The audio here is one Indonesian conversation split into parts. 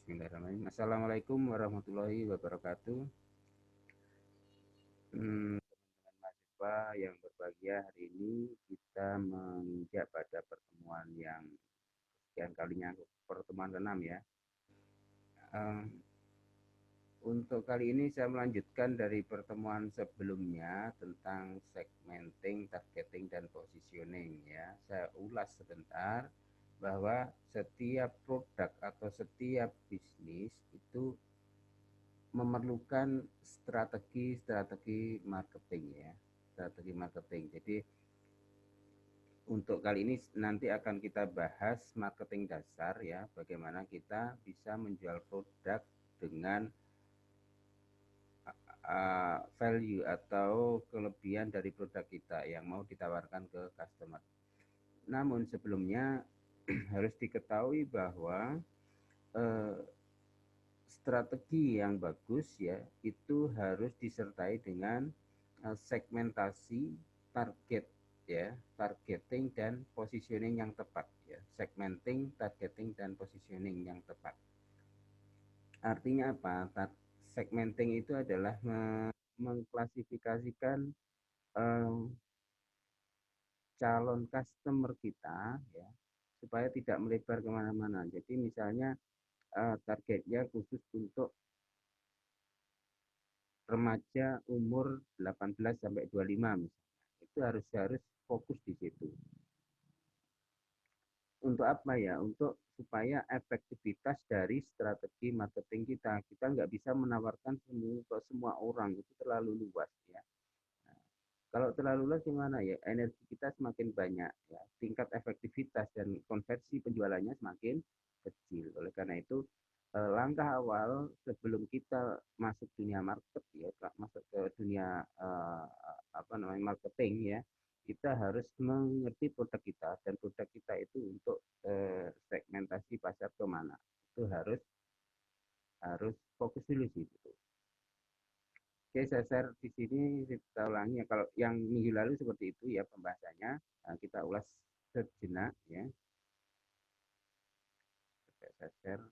Bismillahirrahmanirrahim. Assalamualaikum warahmatullahi wabarakatuh. Teman-teman mahasiswa yang berbahagia, hari ini kita menginjak pada pertemuan yang sekian kalinya, pertemuan ke-6 ya. Untuk kali ini saya melanjutkan dari pertemuan sebelumnya tentang segmenting, targeting, dan positioning ya. Saya ulas sebentar bahwa setiap produk atau setiap bisnis itu memerlukan strategi marketing ya, strategi marketing. Jadi untuk kali ini nanti akan kita bahas marketing dasar ya, bagaimana kita bisa menjual produk dengan value atau kelebihan dari produk kita yang mau ditawarkan ke customer. Namun sebelumnya harus diketahui bahwa strategi yang bagus ya itu harus disertai dengan segmentasi, target ya, targeting dan positioning yang tepat ya. Segmenting, targeting dan positioning yang tepat. Artinya apa? Segmenting itu adalah mengklasifikasikan calon customer kita ya supaya tidak melebar kemana-mana. Jadi misalnya targetnya khusus untuk remaja umur 18 sampai 25 misalnya. Itu harus fokus di situ. Untuk apa ya? Untuk supaya efektivitas dari strategi marketing kita. Kita nggak bisa menawarkan ke semua orang, itu terlalu luas ya. Nah, kalau terlalu luas gimana ya? Energi kita semakin banyak ya. Tingkat efektivitas dan konversi penjualannya semakin kecil. Oleh karena itu langkah awal sebelum kita masuk dunia market ya, masuk ke dunia marketing ya, kita harus mengerti produk kita dan produk kita itu untuk segmentasi pasar ke mana. Itu harus fokus dulu sih itu. Oke, saya share di sini kita ulangi ya. Kalau yang minggu lalu seperti itu ya pembahasannya, kita ulas sejenak ya. Saya share.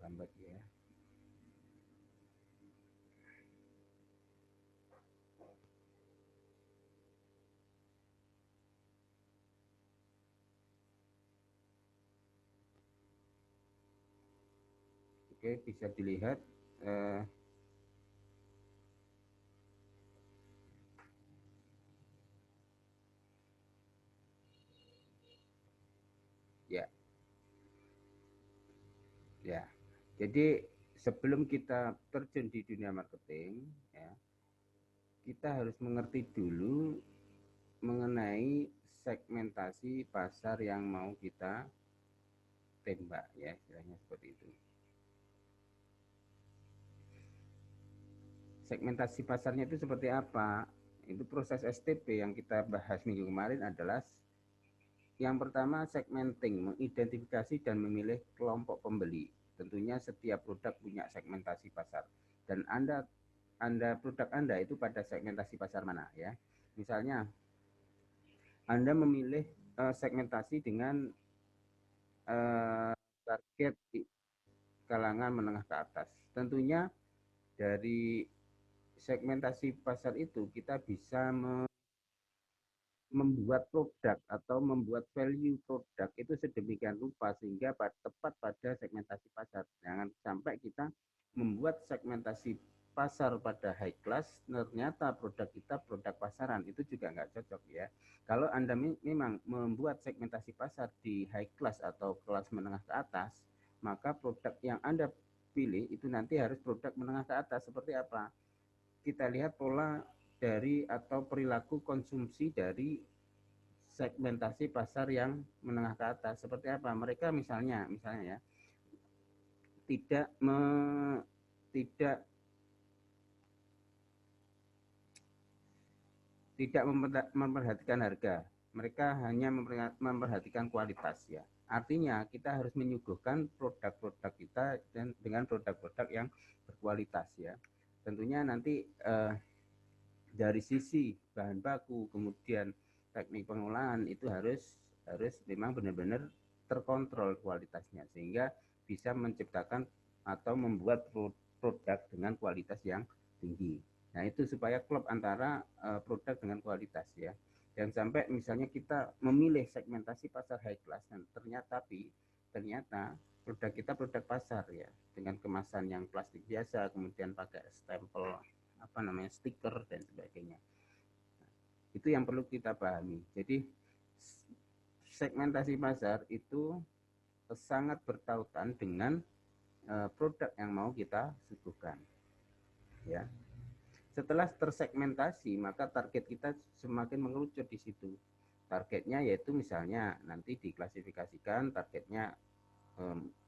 Lambat ya. Oke, bisa dilihat ya. Ya. Jadi sebelum kita terjun di dunia marketing ya, kita harus mengerti dulu mengenai segmentasi pasar yang mau kita tembak ya, istilahnya seperti itu. Segmentasi pasarnya itu seperti apa? Itu proses STP yang kita bahas minggu kemarin adalah yang pertama segmenting, mengidentifikasi dan memilih kelompok pembeli. Tentunya setiap produk punya segmentasi pasar dan produk Anda itu pada segmentasi pasar mana ya. Misalnya Anda memilih segmentasi dengan target kalangan menengah ke atas. Tentunya dari segmentasi pasar itu kita bisa membuat produk atau membuat value produk itu sedemikian rupa sehingga tepat pada segmentasi pasar. Jangan sampai kita membuat segmentasi pasar pada high class, ternyata produk kita produk pasaran, itu juga nggak cocok ya. Kalau Anda memang membuat segmentasi pasar di high class atau kelas menengah ke atas, maka produk yang Anda pilih itu nanti harus produk menengah ke atas. Seperti apa? Kita lihat pola dari atau perilaku konsumsi dari segmentasi pasar yang menengah ke atas. Seperti apa? Mereka misalnya ya, tidak tidak memperhatikan harga, mereka hanya memperhatikan kualitas ya. Artinya kita harus menyuguhkan produk-produk kita dan dengan produk-produk yang berkualitas ya. Tentunya nanti dari sisi bahan baku, kemudian teknik pengolahan itu harus memang benar-benar terkontrol kualitasnya sehingga bisa menciptakan atau membuat produk dengan kualitas yang tinggi. Nah, itu supaya klop antara produk dengan kualitas ya. Jangan sampai misalnya kita memilih segmentasi pasar high class dan ternyata produk kita produk pasar ya, dengan kemasan yang plastik biasa, kemudian pakai stempel stiker dan sebagainya. Nah, itu yang perlu kita pahami. Jadi segmentasi pasar itu sangat bertautan dengan produk yang mau kita suguhkan. Ya. Setelah tersegmentasi, maka target kita semakin mengerucut di situ. Targetnya yaitu misalnya nanti diklasifikasikan targetnya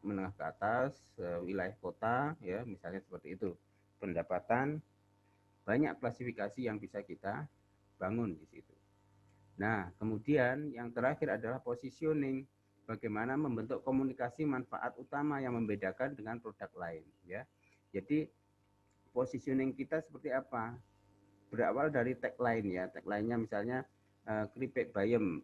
menengah ke atas, wilayah kota, ya misalnya seperti itu. Pendapatan, banyak klasifikasi yang bisa kita bangun di situ. Nah, kemudian yang terakhir adalah positioning. Bagaimana membentuk komunikasi manfaat utama yang membedakan dengan produk lain, ya. Jadi positioning kita seperti apa? Berawal dari tagline ya. Tagline-nya misalnya keripik bayam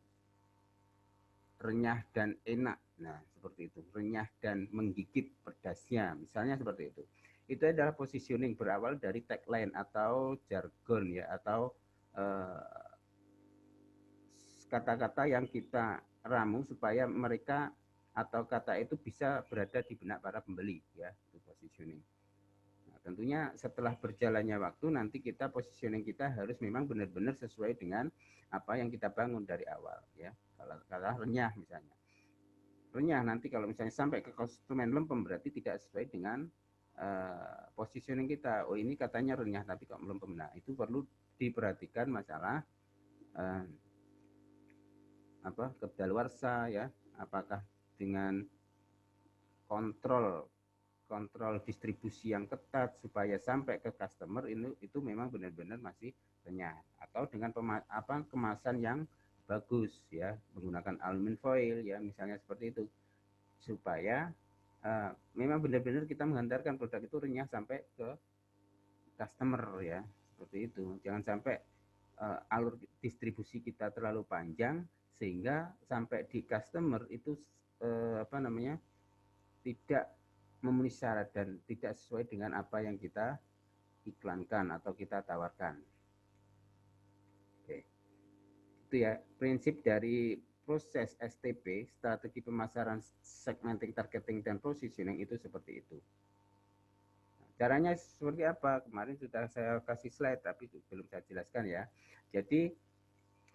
renyah dan enak. Nah, seperti itu. Renyah dan menggigit pedasnya, misalnya seperti itu. Itu adalah positioning berawal dari tagline atau jargon ya, atau kata-kata yang kita ramu supaya mereka atau kata itu bisa berada di benak para pembeli ya, itu positioning. Nah, tentunya setelah berjalannya waktu nanti kita positioning kita harus memang benar-benar sesuai dengan apa yang kita bangun dari awal ya. Kalau renyah misalnya. Renyah nanti kalau misalnya sampai ke konsumen lempem berarti tidak sesuai dengan positioning kita. Oh, ini katanya renyah tapi kok melempem. Nah, itu perlu diperhatikan masalah kedaluarsa ya, apakah dengan kontrol distribusi yang ketat supaya sampai ke customer itu memang benar-benar masih renyah, atau dengan kemasan yang bagus ya, menggunakan aluminium foil ya misalnya seperti itu, supaya memang benar-benar kita menghantarkan produk itu renyah sampai ke customer ya, seperti itu. Jangan sampai alur distribusi kita terlalu panjang sehingga sampai di customer itu tidak memenuhi syarat dan tidak sesuai dengan apa yang kita iklankan atau kita tawarkan. Oke. Itu ya prinsip dari proses STP, strategi pemasaran, segmenting, targeting, dan positioning itu seperti itu. Caranya seperti apa? Kemarin sudah saya kasih slide tapi belum saya jelaskan ya. Jadi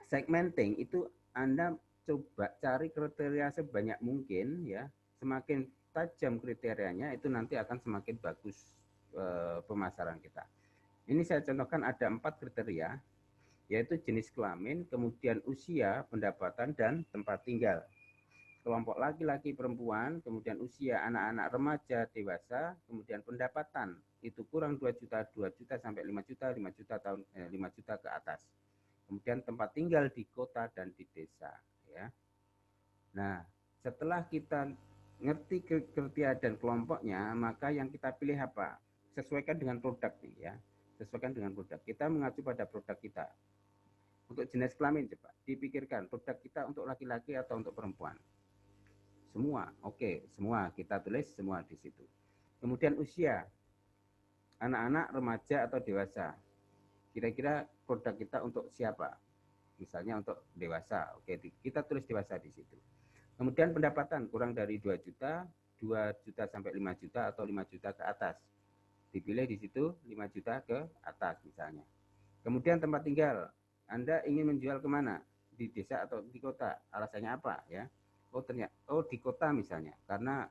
segmenting itu Anda coba cari kriteria sebanyak mungkin ya. Semakin tajam kriterianya itu nanti akan semakin bagus pemasaran kita. Ini saya contohkan ada 4 kriteria, yaitu jenis kelamin, kemudian usia, pendapatan, dan tempat tinggal. Kelompok laki-laki, perempuan, kemudian usia anak-anak, remaja, dewasa, kemudian pendapatan itu kurang 2 juta sampai 5 juta, 5 juta ke atas. Kemudian tempat tinggal di kota dan di desa ya. Nah, setelah kita ngerti kriteria dan kelompoknya, maka yang kita pilih apa? Sesuaikan dengan produk nih ya. Sesuaikan dengan produk. Kita mengacu pada produk kita. Untuk jenis kelamin coba dipikirkan, produk kita untuk laki-laki atau untuk perempuan. Semua, oke, semua kita tulis semua di situ. Kemudian usia, anak-anak, remaja atau dewasa. Kira-kira produk kita untuk siapa? Misalnya untuk dewasa, oke, kita tulis dewasa di situ. Kemudian pendapatan kurang dari 2 juta, 2 juta sampai 5 juta atau 5 juta ke atas. Dipilih di situ 5 juta ke atas misalnya. Kemudian tempat tinggal, Anda ingin menjual kemana? Di desa atau di kota? Alasannya apa ya? Oh di kota misalnya, karena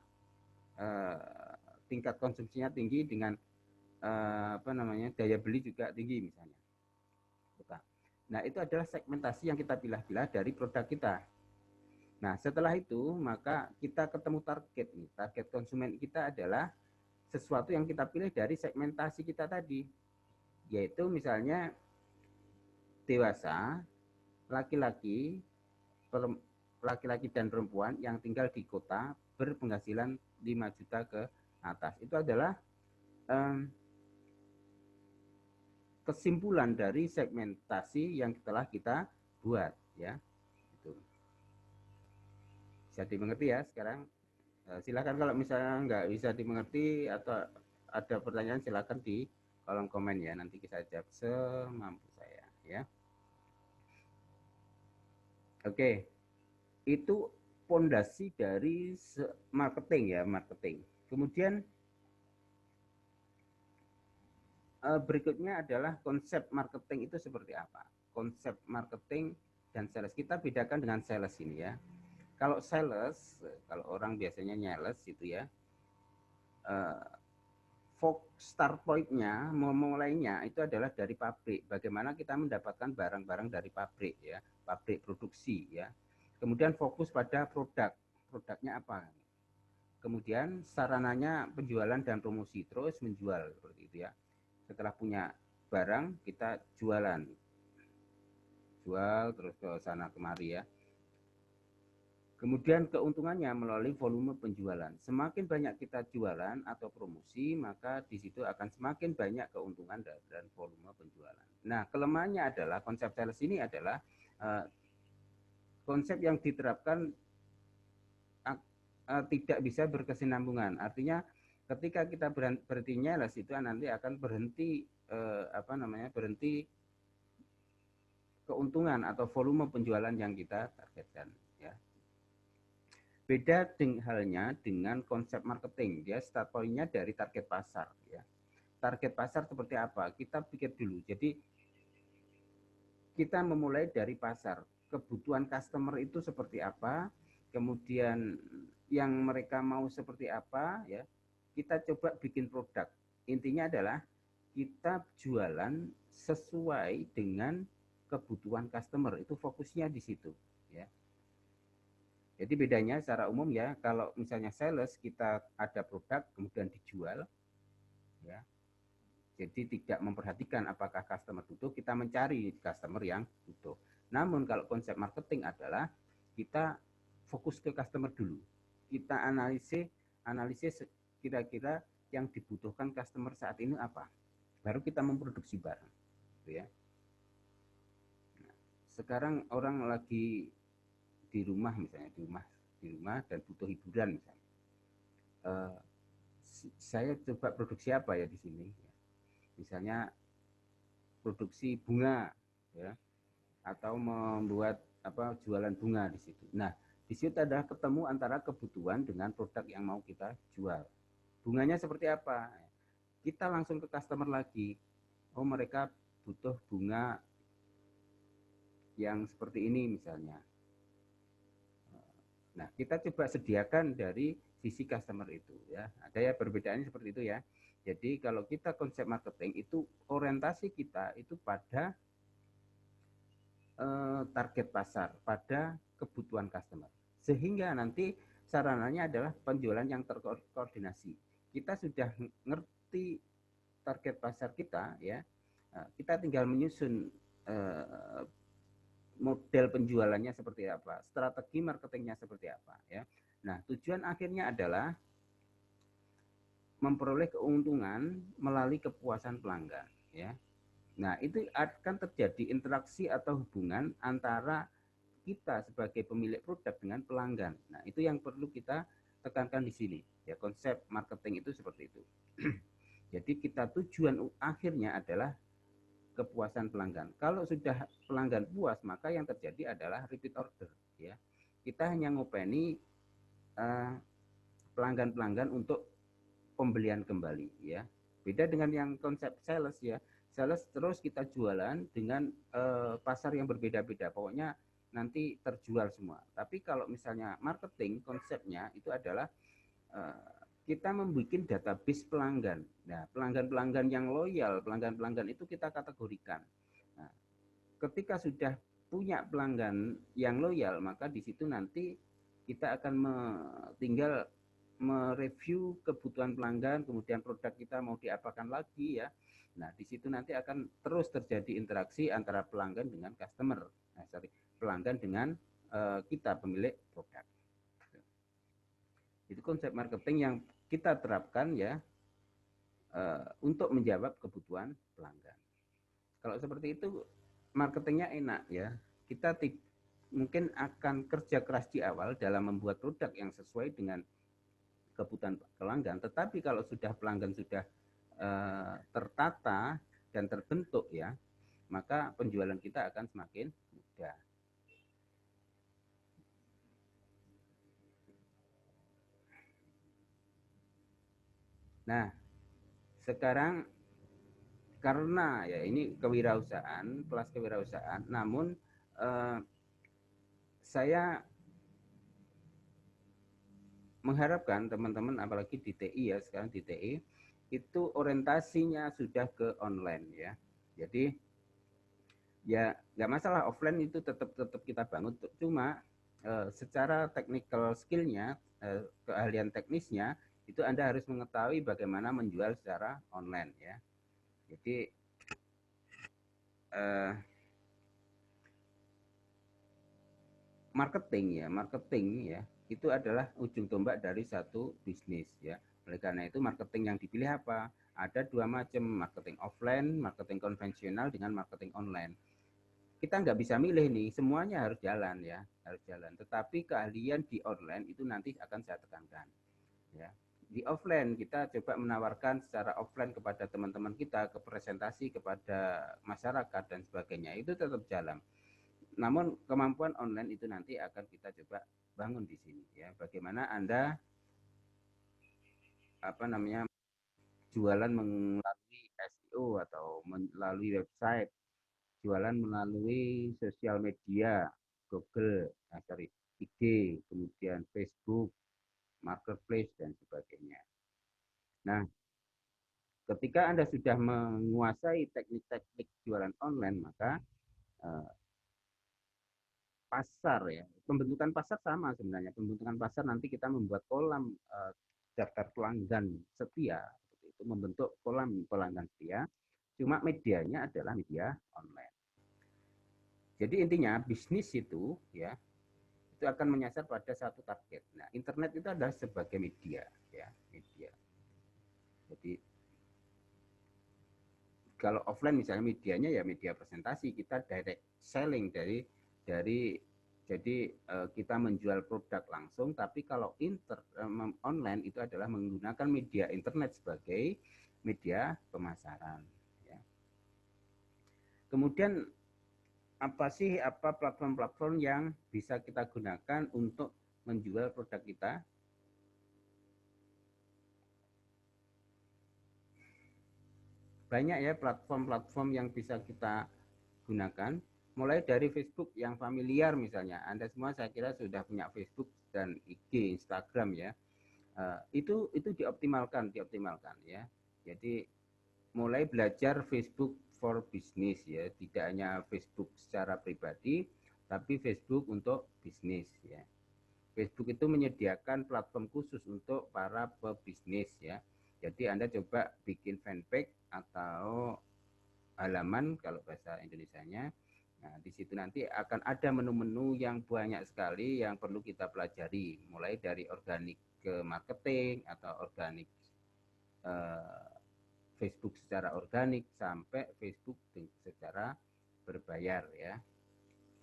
tingkat konsumsinya tinggi dengan daya beli juga tinggi misalnya. Kota. Nah, itu adalah segmentasi yang kita pilah-pilah dari produk kita. Nah, setelah itu maka kita ketemu target nih. Target konsumen kita adalah sesuatu yang kita pilih dari segmentasi kita tadi, yaitu misalnya dewasa, laki-laki, laki-laki dan perempuan yang tinggal di kota berpenghasilan 5 juta ke atas. Itu adalah kesimpulan dari segmentasi yang telah kita buat, ya. Itu bisa dimengerti ya sekarang. Silakan kalau misalnya nggak bisa dimengerti atau ada pertanyaan, silakan di kolom komen ya, nanti kita jawab semampu saya ya. Oke, itu pondasi dari marketing ya, marketing. Kemudian berikutnya adalah konsep marketing itu seperti apa. Konsep marketing dan sales, kita bedakan dengan sales ini ya. Kalau sales, kalau orang biasanya nyales itu ya, start point-nya, memulainya itu adalah dari pabrik. Bagaimana kita mendapatkan barang-barang dari pabrik ya, pabrik produksi ya. Kemudian fokus pada produk, produknya apa. Kemudian sarananya penjualan dan promosi, terus menjual seperti itu ya. Setelah punya barang, kita jualan, jual terus ke sana kemari ya. Kemudian keuntungannya melalui volume penjualan. Semakin banyak kita jualan atau promosi, maka di situ akan semakin banyak keuntungan dan volume penjualan. Nah, kelemahannya adalah konsep sales ini adalah konsep yang diterapkan tidak bisa berkesinambungan. Artinya ketika kita berhenti nyales itu nanti akan berhenti berhenti keuntungan atau volume penjualan yang kita targetkan ya. Beda halnya dengan konsep marketing, dia start point-nya dari target pasar ya. Target pasar seperti apa? Kita pikir dulu. Jadi kita memulai dari pasar. Kebutuhan customer itu seperti apa? Kemudian yang mereka mau seperti apa ya. Kita coba bikin produk. Intinya adalah kita jualan sesuai dengan kebutuhan customer. Itu fokusnya di situ ya. Jadi bedanya secara umum ya, kalau misalnya sales kita ada produk kemudian dijual ya. Jadi tidak memperhatikan apakah customer butuh, kita mencari customer yang butuh. Namun kalau konsep marketing adalah kita fokus ke customer dulu. Kita analisis kira-kira yang dibutuhkan customer saat ini apa. Baru kita memproduksi barang. Gitu ya. Nah, sekarang orang lagi di rumah misalnya, di rumah dan butuh hiburan misalnya. Saya coba produksi apa ya di sini? Misalnya produksi bunga ya, atau membuat jualan bunga di situ. Nah, di situ adalah ketemu antara kebutuhan dengan produk yang mau kita jual. Bunganya seperti apa? Kita langsung ke customer lagi. Oh, mereka butuh bunga yang seperti ini misalnya. Nah, kita coba sediakan dari sisi customer itu ya. Ada ya perbedaannya seperti itu ya. Jadi kalau kita konsep marketing itu orientasi kita itu pada target pasar, pada kebutuhan customer. Sehingga nanti sarananya adalah penjualan yang terkoordinasi. Kita sudah ngerti target pasar kita ya. Kita tinggal menyusun model penjualannya seperti apa, strategi marketingnya seperti apa ya. Nah, tujuan akhirnya adalah memperoleh keuntungan melalui kepuasan pelanggan ya. Nah, itu akan terjadi interaksi atau hubungan antara kita sebagai pemilik produk dengan pelanggan. Nah, itu yang perlu kita tekankan di sini ya, konsep marketing itu seperti itu. Jadi kita tujuan akhirnya adalah kepuasan pelanggan. Kalau sudah pelanggan puas, maka yang terjadi adalah repeat order ya. Kita hanya ngopeni pelanggan-pelanggan untuk pembelian kembali ya. Beda dengan yang konsep sales ya. Sales terus kita jualan dengan pasar yang berbeda-beda. Pokoknya nanti terjual semua. Tapi kalau misalnya marketing konsepnya itu adalah kita membuat database pelanggan. Nah, pelanggan-pelanggan yang loyal, pelanggan-pelanggan itu kita kategorikan. Nah, ketika sudah punya pelanggan yang loyal, maka di situ nanti kita akan tinggal mereview kebutuhan pelanggan, kemudian produk kita mau diapakan lagi ya. Nah, di situ nanti akan terus terjadi interaksi antara pelanggan dengan customer. Pelanggan dengan kita pemilik produk. Itu konsep marketing yang kita terapkan ya untuk menjawab kebutuhan pelanggan. Kalau seperti itu marketingnya enak ya. Kita mungkin akan kerja keras di awal dalam membuat produk yang sesuai dengan kebutuhan pelanggan, tetapi kalau sudah pelanggan sudah tertata dan terbentuk ya, maka penjualan kita akan semakin mudah. Nah, sekarang karena ya ini kewirausahaan, kelas kewirausahaan, namun saya mengharapkan teman-teman apalagi di TI ya, sekarang di TI itu orientasinya sudah ke online ya. Jadi ya nggak masalah offline itu tetap kita bangun, cuma secara technical skillnya, keahlian teknisnya itu Anda harus mengetahui bagaimana menjual secara online ya. Jadi marketing ya itu adalah ujung tombak dari satu bisnis ya. Oleh karena itu marketing yang dipilih apa? Ada dua macam, marketing offline, marketing konvensional dengan marketing online. Kita nggak bisa milih nih, semuanya harus jalan ya, harus jalan. Tetapi keahlian di online itu nanti akan saya tekankan ya. Di offline kita coba menawarkan secara offline kepada teman-teman kita, ke presentasi kepada masyarakat dan sebagainya, itu tetap jalan. Namun kemampuan online itu nanti akan kita coba bangun di sini ya. Bagaimana Anda jualan melalui SEO atau melalui website, jualan melalui sosial media, Google, IG, kemudian Facebook, Marketplace dan sebagainya. Nah, ketika Anda sudah menguasai teknik-teknik jualan online, maka pasar ya. Pembentukan pasar sama sebenarnya. Pembentukan pasar nanti kita membuat kolam daftar pelanggan setia, itu membentuk kolam pelanggan setia. Cuma medianya adalah media online. Jadi intinya bisnis itu ya itu akan menyasar pada satu target. Nah, internet itu adalah sebagai media ya, media. Jadi kalau offline misalnya medianya ya media presentasi, kita direct selling dari jadi kita menjual produk langsung, tapi kalau online itu adalah menggunakan media internet sebagai media pemasaran ya. Kemudian apa platform-platform yang bisa kita gunakan untuk menjual produk kita? Banyak ya platform-platform yang bisa kita gunakan, mulai dari Facebook yang familiar misalnya. Anda semua saya kira sudah punya Facebook dan IG, Instagram ya. Itu dioptimalkan ya. Jadi mulai belajar Facebook for business ya, tidak hanya Facebook secara pribadi, tapi Facebook untuk bisnis ya. Facebook itu menyediakan platform khusus untuk para pebisnis ya. Jadi Anda coba bikin fanpage atau halaman kalau bahasa Indonesianya. Nah, di situ nanti akan ada menu-menu yang banyak sekali yang perlu kita pelajari, mulai dari organik ke marketing atau organik eh, Facebook secara organik sampai Facebook secara berbayar ya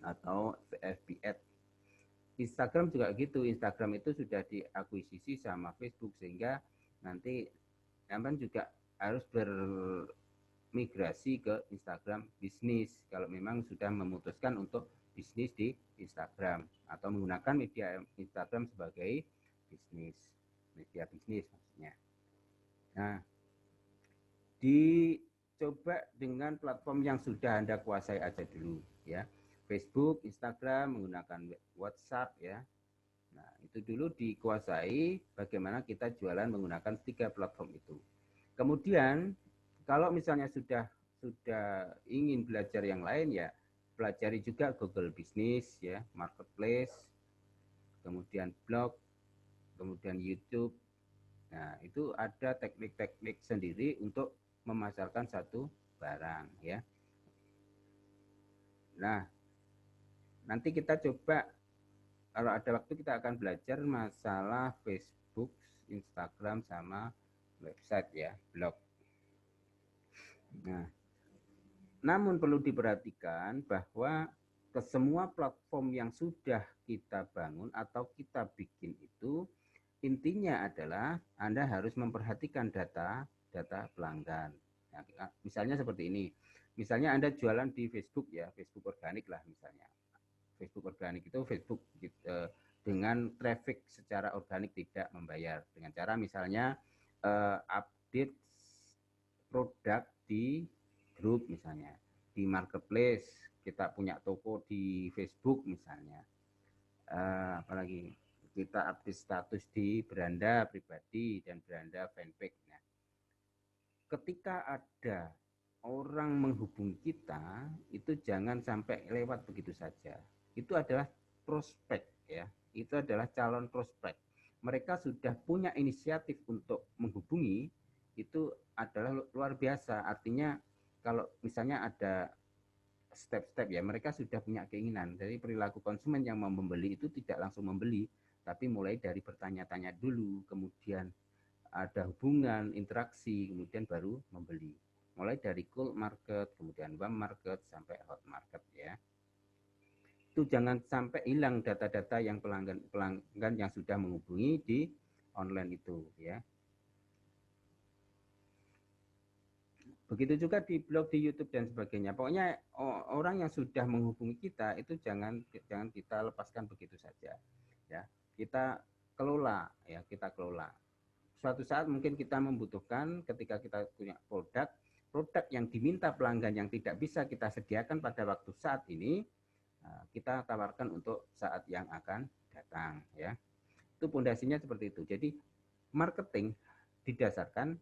atau FB Ad. Instagram juga gitu. Instagram itu sudah diakuisisi sama Facebook sehingga nanti teman juga harus bermigrasi ke Instagram bisnis kalau memang sudah memutuskan untuk bisnis di Instagram atau menggunakan media Instagram sebagai bisnis, media bisnis maksudnya. Nah, dicoba dengan platform yang sudah Anda kuasai aja dulu ya. Facebook, Instagram, menggunakan WhatsApp ya. Nah, itu dulu dikuasai bagaimana kita jualan menggunakan 3 platform itu. Kemudian kalau misalnya sudah ingin belajar yang lain ya pelajari juga Google Business ya, Marketplace, kemudian blog, kemudian YouTube. Nah, itu ada teknik-teknik sendiri untuk memasarkan satu barang ya. Nah, nanti kita coba kalau ada waktu kita akan belajar masalah Facebook, Instagram sama website ya, blog. Nah, namun perlu diperhatikan bahwa ke semua platform yang sudah kita bangun atau kita bikin itu intinya adalah Anda harus memperhatikan data pelanggan. Nah, misalnya seperti ini. Misalnya Anda jualan di Facebook ya, Facebook organik lah misalnya. Facebook organik itu Facebook dengan traffic secara organik tidak membayar. Dengan cara misalnya update produk di grup misalnya, di marketplace, kita punya toko di Facebook misalnya. Apalagi kita update status di beranda pribadi dan beranda fanpage. Nah, ketika ada orang menghubungi kita, itu jangan sampai lewat begitu saja. Itu adalah prospek ya, itu adalah calon prospek. Mereka sudah punya inisiatif untuk menghubungi, itu adalah luar biasa. Artinya kalau misalnya ada step-step ya, mereka sudah punya keinginan. Dari perilaku konsumen yang mau membeli itu tidak langsung membeli, tapi mulai dari bertanya-tanya dulu, kemudian ada hubungan, interaksi, kemudian baru membeli. Mulai dari cold market, kemudian warm market, sampai hot market ya. Itu jangan sampai hilang data-data yang pelanggan yang sudah menghubungi di online itu ya. Begitu juga di blog, di YouTube dan sebagainya. Pokoknya orang yang sudah menghubungi kita itu jangan kita lepaskan begitu saja. Ya, kita kelola ya, kita kelola. Suatu saat mungkin kita membutuhkan ketika kita punya produk yang diminta pelanggan yang tidak bisa kita sediakan pada waktu saat ini, kita tawarkan untuk saat yang akan datang ya. Itu pondasinya seperti itu. Jadi marketing didasarkan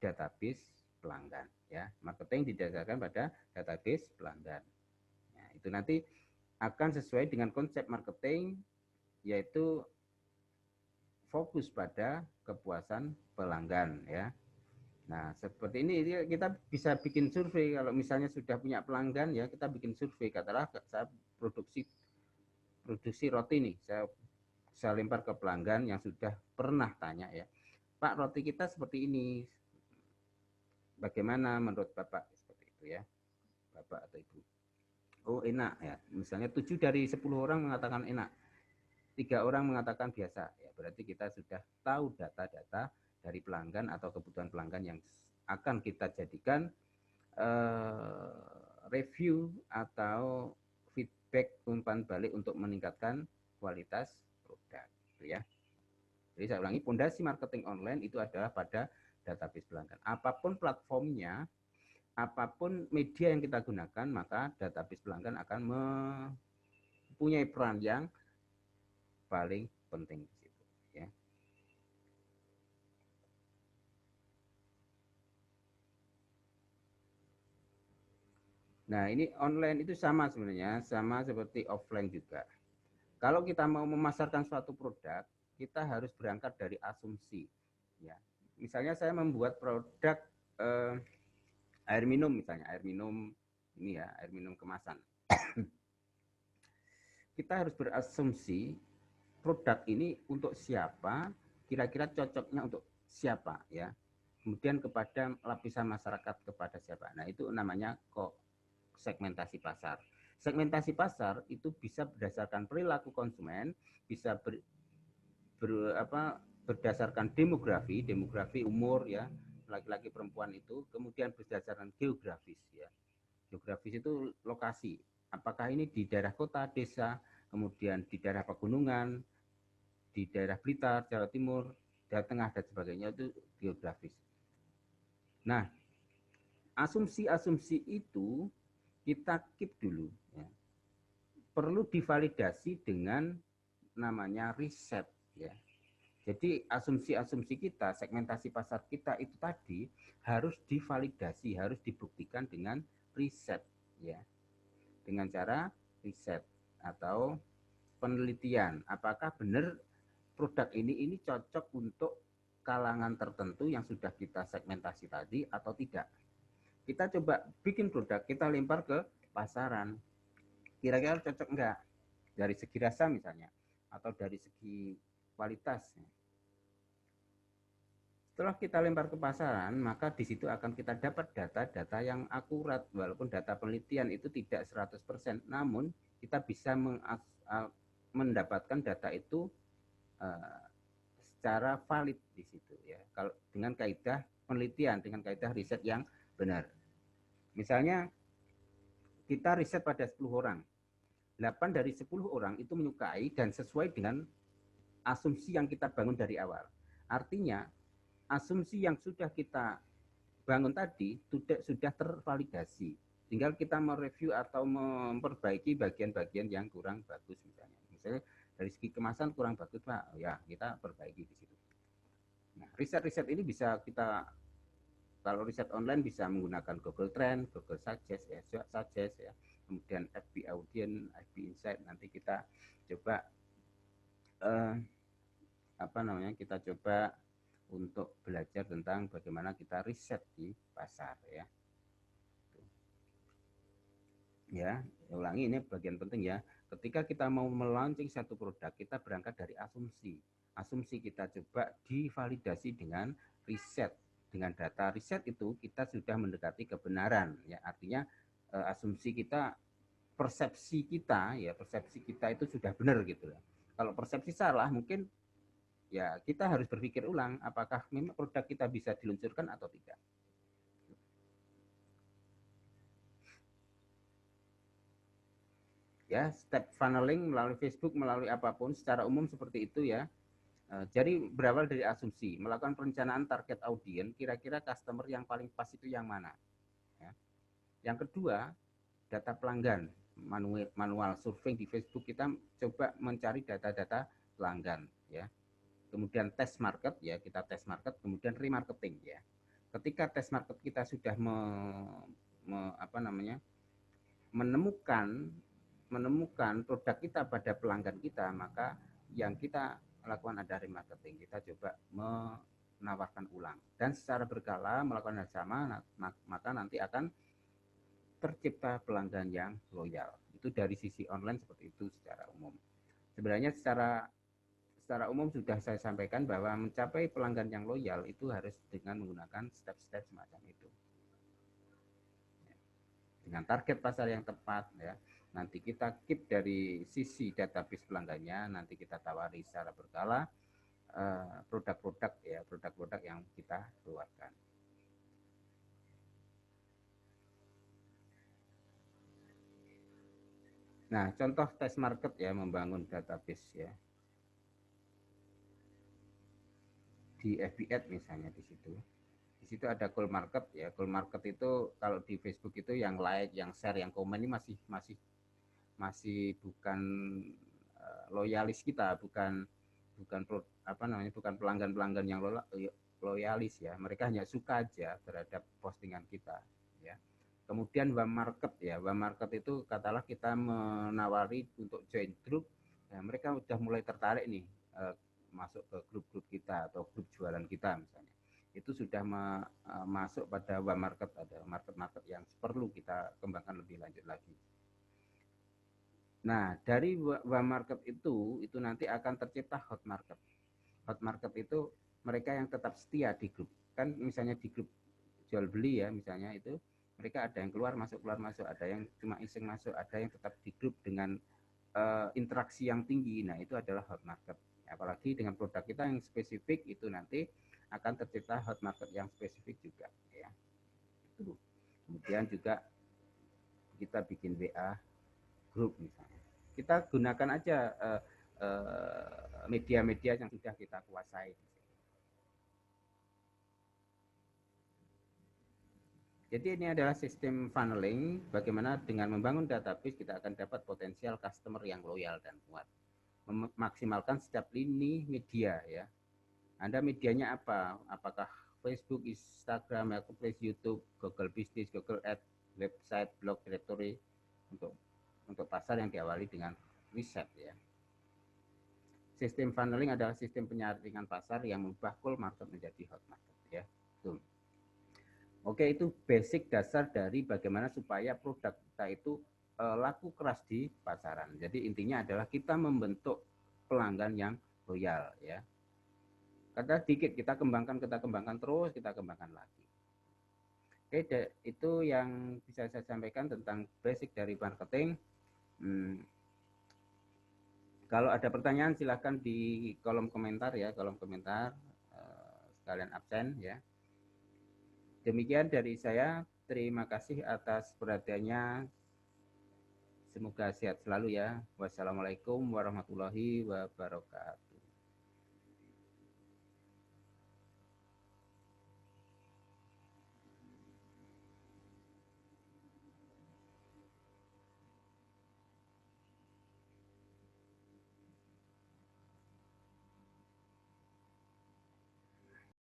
database pelanggan ya. Marketing didasarkan pada database pelanggan. Nah, itu nanti akan sesuai dengan konsep marketing, yaitu fokus pada kepuasan pelanggan ya. Nah, seperti ini kita bisa bikin survei. Kalau misalnya sudah punya pelanggan ya, kita bikin survei. Katakanlah saya produksi roti nih, saya lempar ke pelanggan yang sudah pernah tanya ya, Pak, roti kita seperti ini, bagaimana menurut Bapak? Seperti itu ya, Bapak atau Ibu. Oh, enak ya, misalnya 7 dari 10 orang mengatakan enak, 3 orang mengatakan biasa ya, berarti kita sudah tahu data-data dari pelanggan atau kebutuhan pelanggan yang akan kita jadikan review atau feedback umpan balik untuk meningkatkan kualitas produk gitu ya. Jadi saya ulangi, fondasi marketing online itu adalah pada database pelanggan. Apapun platformnya, apapun media yang kita gunakan, maka database pelanggan akan mempunyai peran yang paling penting di situ ya. Nah, ini online itu sama sebenarnya, sama seperti offline juga. Kalau kita mau memasarkan suatu produk, kita harus berangkat dari asumsi ya. Misalnya saya membuat produk air minum misalnya, air minum ini ya, air minum kemasan. Kita harus berasumsi produk ini untuk siapa, kira-kira cocoknya untuk siapa ya. Kemudian kepada lapisan masyarakat kepada siapa. Nah, itu namanya kok segmentasi pasar. Segmentasi pasar itu bisa berdasarkan perilaku konsumen, bisa berdasarkan demografi umur ya, laki-laki perempuan itu, kemudian berdasarkan geografis ya. Geografis itu lokasi. Apakah ini di daerah kota, desa, kemudian di daerah pegunungan, di daerah Blitar, Jawa Timur, Jawa Tengah dan sebagainya, itu geografis. Nah, asumsi-asumsi itu kita keep dulu ya. Perlu divalidasi dengan namanya riset ya. Jadi asumsi-asumsi kita, segmentasi pasar kita itu tadi harus divalidasi, harus dibuktikan dengan riset ya. Dengan cara riset atau penelitian. Apakah benar produk ini cocok untuk kalangan tertentu yang sudah kita segmentasi tadi atau tidak. Kita coba bikin produk, kita lempar ke pasaran. Kira-kira cocok enggak? Dari segi rasa misalnya, atau dari segi kualitas. Setelah kita lempar ke pasaran, maka di situ akan kita dapat data-data yang akurat. Walaupun data penelitian itu tidak 100%, namun kita bisa mendapatkan data itu secara valid di situ ya. Kalau dengan kaidah penelitian, dengan kaidah riset yang benar. Misalnya kita riset pada 10 orang. 8 dari 10 orang itu menyukai dan sesuai dengan asumsi yang kita bangun dari awal. Artinya asumsi yang sudah kita bangun tadi sudah tervalidasi. Tinggal kita mereview atau memperbaiki bagian-bagian yang kurang bagus misalnya. Misalnya dari segi kemasan kurang bagus Pak, ya kita perbaiki di situ. Nah, riset-riset ini bisa kita, kalau riset online bisa menggunakan Google Trend, Google Suggest ya, kemudian FB Audience, FB Insight. Nanti kita coba kita coba untuk belajar tentang bagaimana kita riset di pasar ya. Ya, ulangi ini bagian penting ya. Ketika kita mau melaunching satu produk, kita berangkat dari asumsi. Asumsi kita coba divalidasi dengan riset. Dengan data riset itu kita sudah mendekati kebenaran ya. Artinya asumsi kita, persepsi kita itu sudah benar gitu ya. Kalau persepsi salah mungkin ya kita harus berpikir ulang apakah memang produk kita bisa diluncurkan atau tidak. Ya, step funneling melalui Facebook, melalui apapun secara umum seperti itu ya. Jadi berawal dari asumsi, melakukan perencanaan target audiens, kira-kira customer yang paling pas itu yang mana. Ya. Yang kedua, data pelanggan, manual survei di Facebook, kita coba mencari data-data pelanggan ya. Kemudian test market ya, kita test market, kemudian remarketing ya. Ketika test market kita sudah menemukan produk kita pada pelanggan kita, maka yang kita lakukan ada remarketing. Kita coba menawarkan ulang dan secara berkala melakukan hal sama, maka nanti akan tercipta pelanggan yang loyal. Itu dari sisi online seperti itu secara umum. Sebenarnya secara umum sudah saya sampaikan bahwa mencapai pelanggan yang loyal itu harus dengan menggunakan step-step semacam itu. Dengan target pasar yang tepat ya. Nanti kita keep dari sisi database pelanggannya, nanti kita tawari secara berkala produk-produk yang kita keluarkan. Nah, contoh test market ya, membangun database ya. Di FB Ads misalnya di situ. Di situ ada goal market ya. Goal market itu kalau di Facebook itu yang like, yang share, yang komen ini masih bukan loyalis kita, bukan pelanggan-pelanggan yang loyalis ya. Mereka hanya suka aja terhadap postingan kita ya. Kemudian warm market ya. Warm market itu katalah kita menawari untuk join grup, ya mereka udah mulai tertarik nih masuk ke grup-grup kita atau grup jualan kita misalnya. Itu sudah masuk pada warm market, ada market-market yang perlu kita kembangkan lebih lanjut lagi. Nah, dari warm market itu nanti akan tercipta hot market. Hot market itu mereka yang tetap setia di grup. Kan misalnya di grup jual beli ya, misalnya itu mereka ada yang keluar masuk, ada yang cuma iseng masuk, ada yang tetap di grup dengan interaksi yang tinggi. Nah, itu adalah hot market. Apalagi dengan produk kita yang spesifik itu nanti akan tercipta hot market yang spesifik juga ya. Kemudian juga kita bikin WA group misalnya. Kita gunakan aja media-media yang sudah kita kuasai. Jadi ini adalah sistem funneling, bagaimana dengan membangun database kita akan dapat potensial customer yang loyal dan kuat. Memaksimalkan setiap lini media ya. Anda medianya apa? Apakah Facebook, Instagram, Marketplace, YouTube, Google Business, Google Ads, website, blog, directory untuk pasar yang diawali dengan riset ya. Sistem funneling adalah sistem penyaringan pasar yang mengubah cold market menjadi hot market ya. Tuh. Oke, itu basic dasar dari bagaimana supaya produk kita itu laku keras di pasaran. Jadi intinya adalah kita membentuk pelanggan yang loyal ya. Kata dikit kita kembangkan terus, kita kembangkan lagi. Oke, itu yang bisa saya sampaikan tentang basic dari marketing. Kalau ada pertanyaan silahkan di kolom komentar ya, kolom komentar sekalian absen ya. Demikian dari saya, terima kasih atas perhatiannya. Semoga sehat selalu ya. Wassalamualaikum warahmatullahi wabarakatuh.